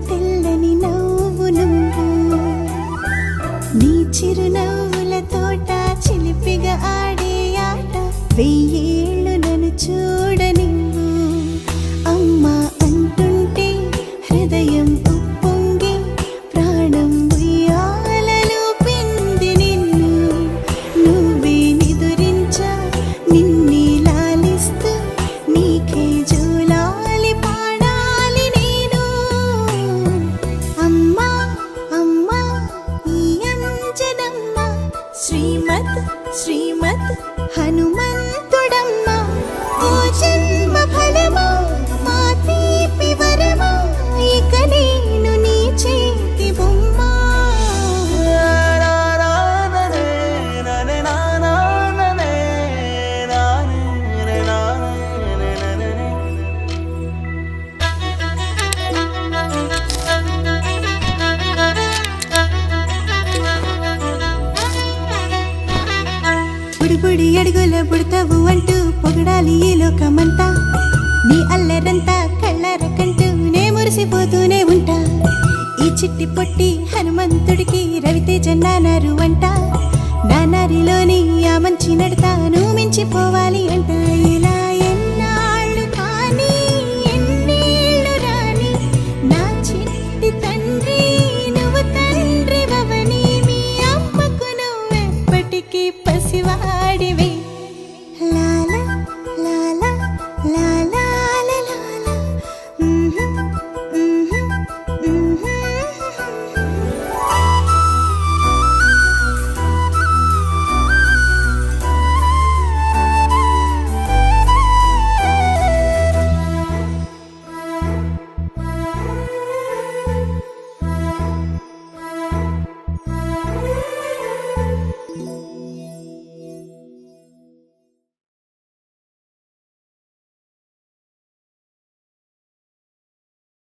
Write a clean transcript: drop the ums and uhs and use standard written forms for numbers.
తెల్లని నవ్వు నువ్వు నీ చిరునవ్వుల తోట చిలిపిగా ఆడే ఆట వెయ్యేళ్ళు నన్ను చూడనివ్వు అమ్మా అంటుంటే హృదయం ఉప్పొంగి ప్రాణం ఉయ్యాలలో పిండి నిన్ను నువ్వే నిదురించా నిన్నే లాలిస్తూ నీకే జూలాలి పాడాలి నేను అమ్మా అమ్మా ఈ అంజనమ్మ శ్రీమత్ శ్రీమత్ హనుమంతుడమ్మ ఓ జన్మ ఫలమా మా తీపి వరమా ఇక నేను నీ చేతి బొమ్మ బుడి బుడి అడుగుల పుడతావు అంటూ పొగడాలి ఈ లోకమంతా